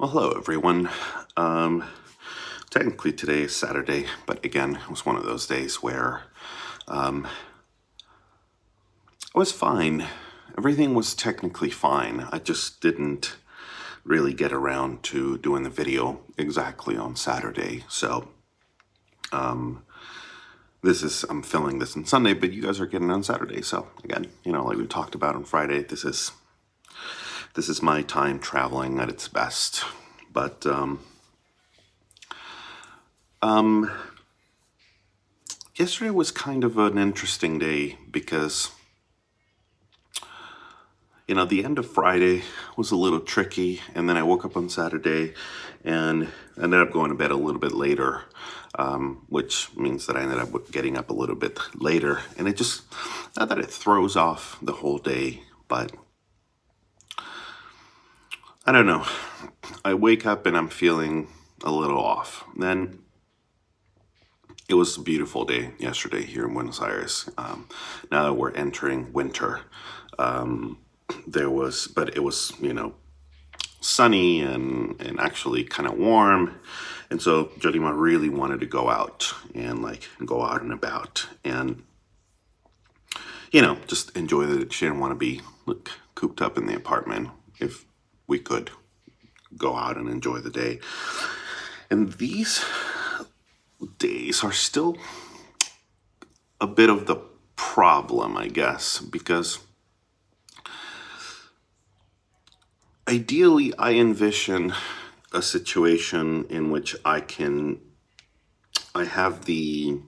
Well, hello everyone. Technically today is Saturday, but again, it was one of those days where I was fine. Everything was technically fine. I just didn't really get around to doing the video exactly on Saturday. So I'm filming this on Sunday, but you guys are getting it on Saturday. So again, like we talked about on Friday, this is my time traveling at its best. But yesterday was kind of an interesting day because, the end of Friday was a little tricky, and then I woke up on Saturday and ended up going to bed a little bit later, which means that I ended up getting up a little bit later, and it just, not that it throws off the whole day, but I don't know. I wake up and I'm feeling a little off. Then it was a beautiful day yesterday here in Buenos Aires. Now that we're entering winter, but it was, sunny and actually kind of warm. And so Yolima really wanted to go out and go out and about and, just enjoy she didn't want to be cooped up in the apartment if we could go out and enjoy the day. And these days are still a bit of the problem, I guess, because ideally I envision a situation in which I have the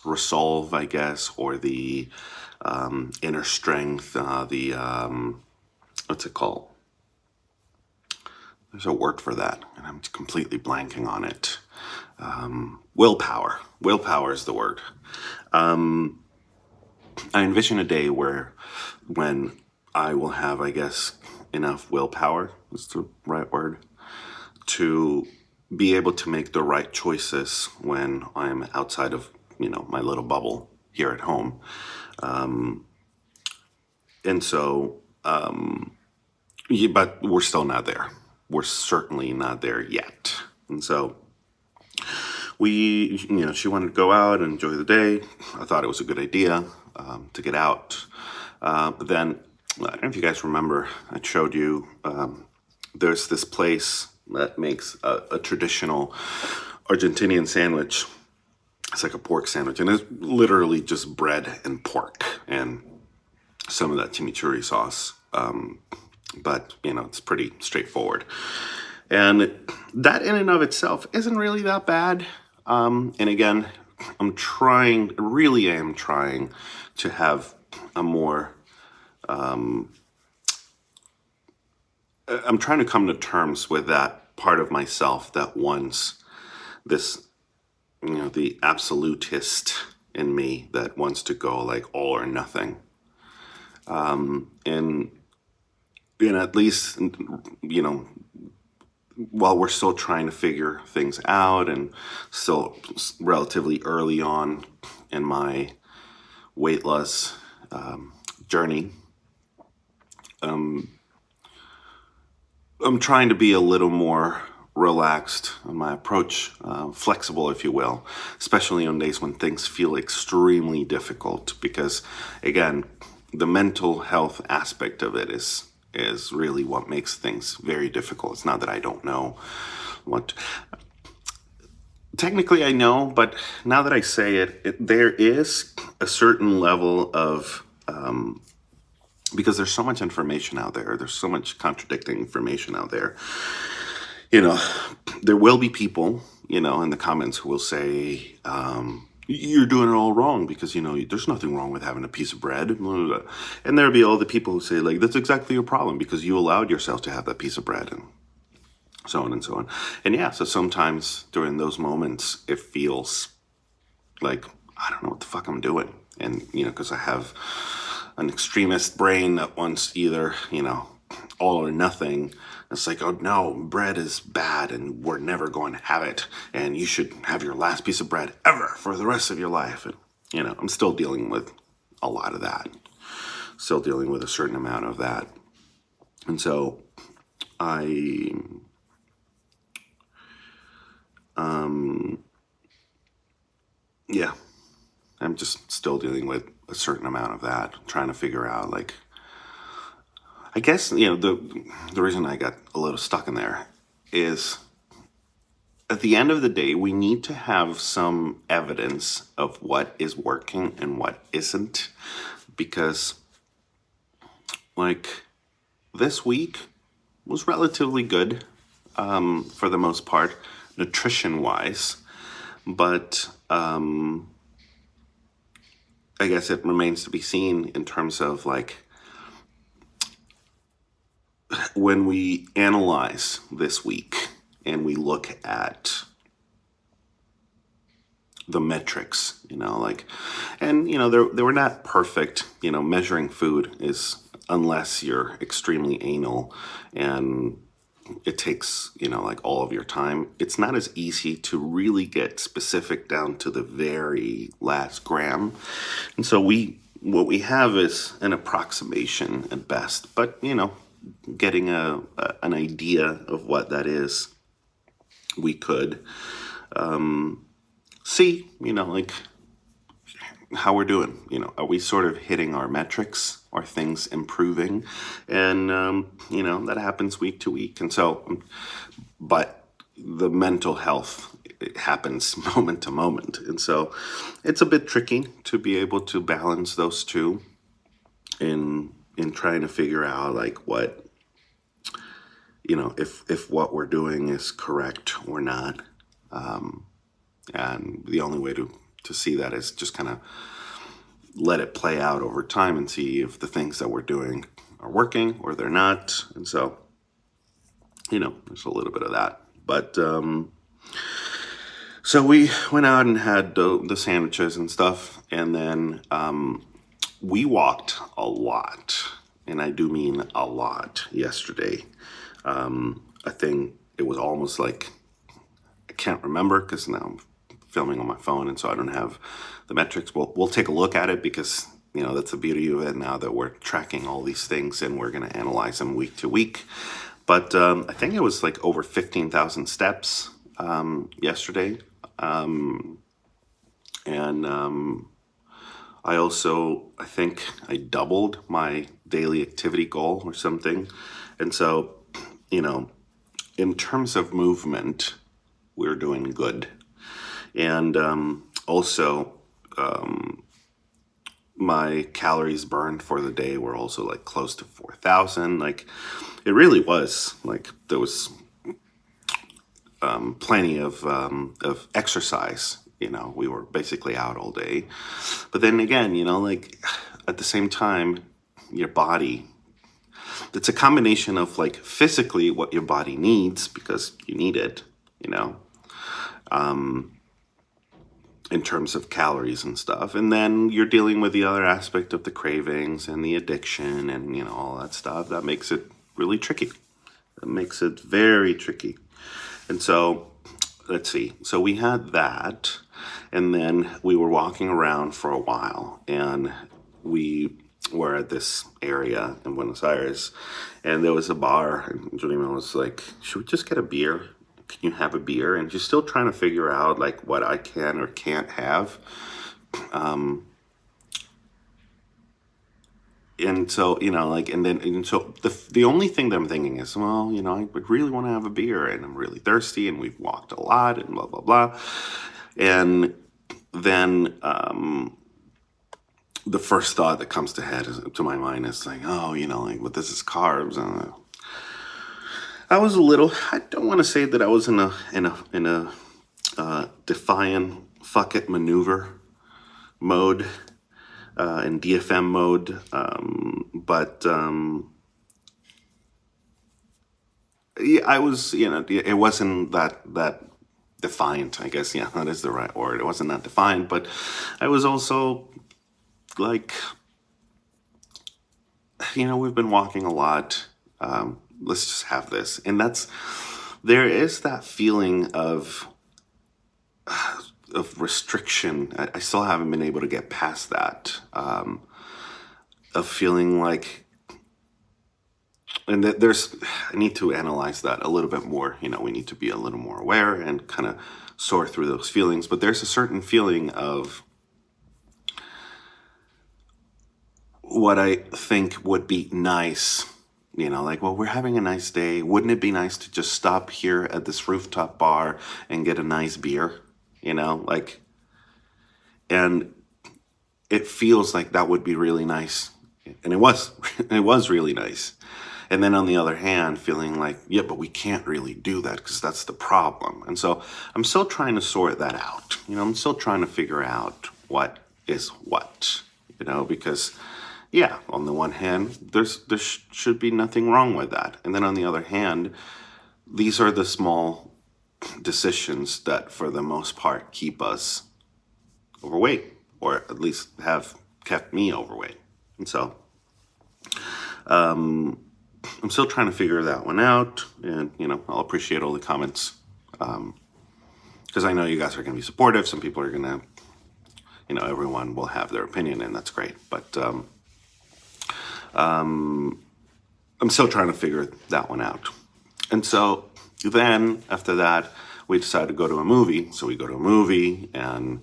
resolve, I guess, or the inner strength, what's it called? There's a word for that, and I'm completely blanking on it. Willpower. Willpower is the word. I envision a day when I will have, I guess, enough willpower, is the right word, to be able to make the right choices when I'm outside of, my little bubble here at home. But we're still not there. We're certainly not there yet. And so she wanted to go out and enjoy the day. I thought it was a good idea to get out. But then, I don't know if you guys remember, I showed you, there's this place that makes a traditional Argentinian sandwich. It's like a pork sandwich, and it's literally just bread and pork and some of that chimichurri sauce. But, it's pretty straightforward. And that in and of itself isn't really that bad. And again, I am trying to have a more, I'm trying to come to terms with that part of myself that wants this, the absolutist in me that wants to go all or nothing. And at least, while we're still trying to figure things out and still relatively early on in my weight loss journey, I'm trying to be a little more relaxed in my approach, flexible, if you will, especially on days when things feel extremely difficult, because again, the mental health aspect of it is really what makes things very difficult. It's not that I don't know technically I know, but now that I say it there is a certain level of, because there's so much information out there, there's so much contradicting information out there. There will be people, in the comments who will say, you're doing it all wrong because, there's nothing wrong with having a piece of bread. And there'll be all the people who say, that's exactly your problem because you allowed yourself to have that piece of bread, and so on and so on. And yeah, so sometimes during those moments, it feels like, I don't know what the fuck I'm doing. And, because I have an extremist brain that wants either, all or nothing. It's like, oh no, bread is bad and we're never going to have it. And you should have your last piece of bread ever for the rest of your life. And, I'm still dealing with a lot of that. Still dealing with a certain amount of that. And so I yeah, I'm just still dealing with a certain amount of that, trying to figure out like, I guess, the reason I got a little stuck in there is at the end of the day, we need to have some evidence of what is working and what isn't, because like this week was relatively good, for the most part, nutrition wise, but I guess it remains to be seen in terms of like when we analyze this week and we look at the metrics, like, and they were not perfect. Measuring food is, unless you're extremely anal and it takes, like all of your time, it's not as easy to really get specific down to the very last gram. And so what we have is an approximation at best, but getting an idea of what that is, we could see, like how we're doing. Are we sort of hitting our metrics? Are things improving? And that happens week to week. And so, but the mental health, it happens moment to moment, and so it's a bit tricky to be able to balance those two in trying to figure out like what, if what we're doing is correct or not. And the only way to see that is just kind of let it play out over time and see if the things that we're doing are working or they're not. And so, there's a little bit of that. But so we went out and had the sandwiches and stuff, and then we walked a lot, and I do mean a lot, yesterday. I think it was almost like, I can't remember because now I'm filming on my phone, and so I don't have the metrics. We'll take a look at it because that's the beauty of it now that we're tracking all these things and we're going to analyze them week to week. But I think it was like over 15,000 steps yesterday, and I think I doubled my daily activity goal or something. And so, in terms of movement, we're doing good. And also, my calories burned for the day were also like close to 4,000. Like, it really was like there was plenty of exercise. We were basically out all day. But then again, like at the same time, your body, it's a combination of like physically what your body needs because you need it, in terms of calories and stuff. And then you're dealing with the other aspect of the cravings and the addiction and, all that stuff. That makes it really tricky. That makes it very tricky. And so, let's see. So we had that, and then we were walking around for a while, and we were at this area in Buenos Aires, and there was a bar, and Yolima was like, should we just get a beer? Can you have a beer? And she's still trying to figure out like what I can or can't have. And so, and so the only thing that I'm thinking is, well, I would really want to have a beer and I'm really thirsty and we've walked a lot and blah, blah, blah. And then, the first thought that comes to my mind is like, oh, but this is carbs. I don't want to say that I was in a defiant fuck it maneuver mode, in DFM mode, but yeah, I was, it wasn't that defiant, I guess. Yeah, that is the right word. It wasn't that defiant, but I was also like, we've been walking a lot. Let's just have this. And there is that feeling of restriction. I still haven't been able to get past that, of feeling like and I need to analyze that a little bit more. We need to be a little more aware and kind of sort through those feelings. But there's a certain feeling of what I think would be nice, like, well, we're having a nice day. Wouldn't it be nice to just stop here at this rooftop bar and get a nice beer? Like, and it feels like that would be really nice. And it was, it was really nice. And then on the other hand, feeling like, yeah, but we can't really do that because that's the problem. And so I'm still trying to sort that out. I'm still trying to figure out what is what, because, yeah, on the one hand, there should be nothing wrong with that. And then on the other hand, these are the small decisions that for the most part keep us overweight, or at least have kept me overweight. And so I'm still trying to figure that one out, and I'll appreciate all the comments, because I know you guys are going to be supportive. Some people are going to, everyone will have their opinion, and that's great. But I'm still trying to figure that one out. And so then after that, we decided to go to a movie. So we go to a movie, and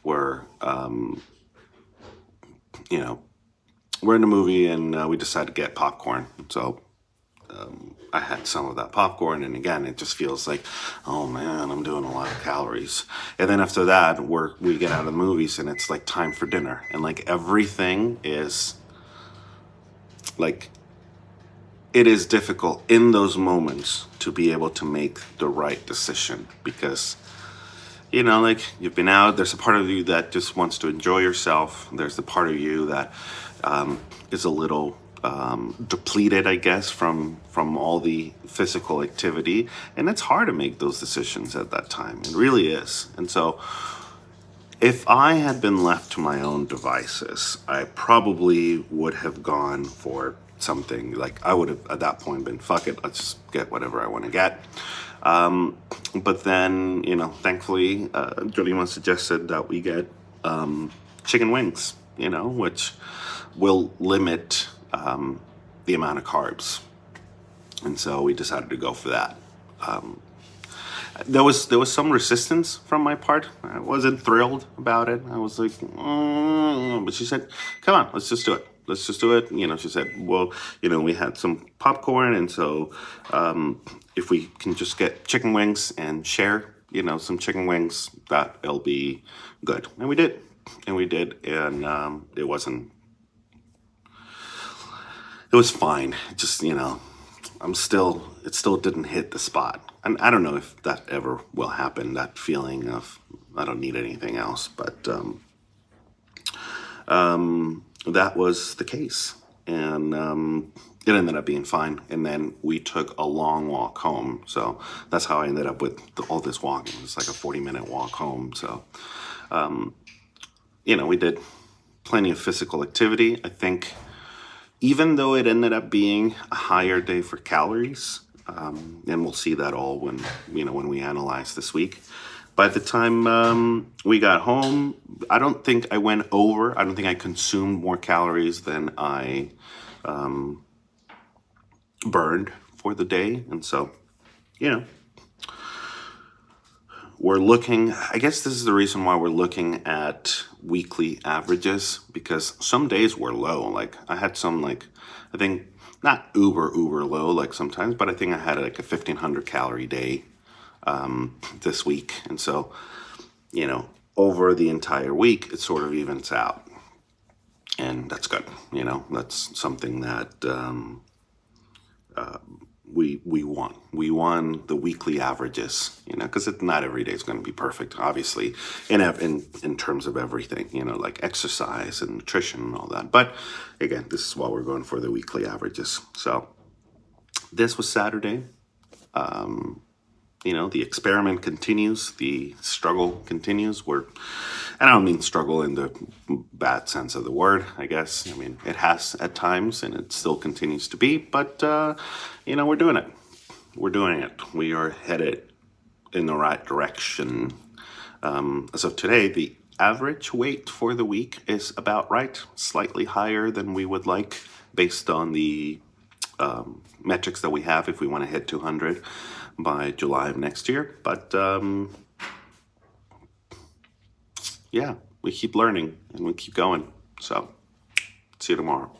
we're in the movie, and we decided to get popcorn. So I had some of that popcorn, and again, it just feels like, oh man, I'm doing a lot of calories. And then after that, we get out of the movies, and it's like time for dinner, and like everything is like, it is difficult in those moments to be able to make the right decision, because like, you've been out, there's a part of you that just wants to enjoy yourself. There's the part of you that is a little depleted, I guess, from all the physical activity. And it's hard to make those decisions at that time. It really is. And so if I had been left to my own devices, I probably would have gone for something like, I would have at that point been, fuck it, let's just get whatever I want to get. But then, thankfully, Yolima suggested that we get chicken wings, which will limit the amount of carbs. And so we decided to go for that. There was some resistance from my part. I wasn't thrilled about it. I was like, but she said, come on, let's just do it. Let's just do it. She said, well, we had some popcorn, and so if we can just get chicken wings and share, some chicken wings, that'll be good. And we did. And it was fine. Just, it still didn't hit the spot. And I don't know if that ever will happen, that feeling of, I don't need anything else. But that was the case. And it ended up being fine. And then we took a long walk home. So that's how I ended up with all this walking. It's like a 40-minute walk home. So, we did plenty of physical activity. I think even though it ended up being a higher day for calories, and we'll see that all when we analyze this week. By the time we got home, I don't think I went over. I don't think I consumed more calories than I burned for the day. And so, we're looking, I guess this is the reason why we're looking at weekly averages, because some days were low. Like, I had some, like, I think not uber low like sometimes, but I think I had like a 1,500 calorie day this week. And so, over the entire week, it sort of evens out. And that's good. That's something that we won. We won the weekly averages, because not every day is going to be perfect, obviously, in terms of everything, like exercise and nutrition and all that. But again, this is why we're going for the weekly averages. So this was Saturday. The experiment continues, the struggle continues. And I don't mean struggle in the bad sense of the word, I guess. I mean, it has at times, and it still continues to be, but, we're doing it. We're doing it. We are headed in the right direction. As of today, the average weight for the week is about right, slightly higher than we would like based on the metrics that we have if we want to hit 200 by July of next year. But yeah, we keep learning and we keep going. So see you tomorrow.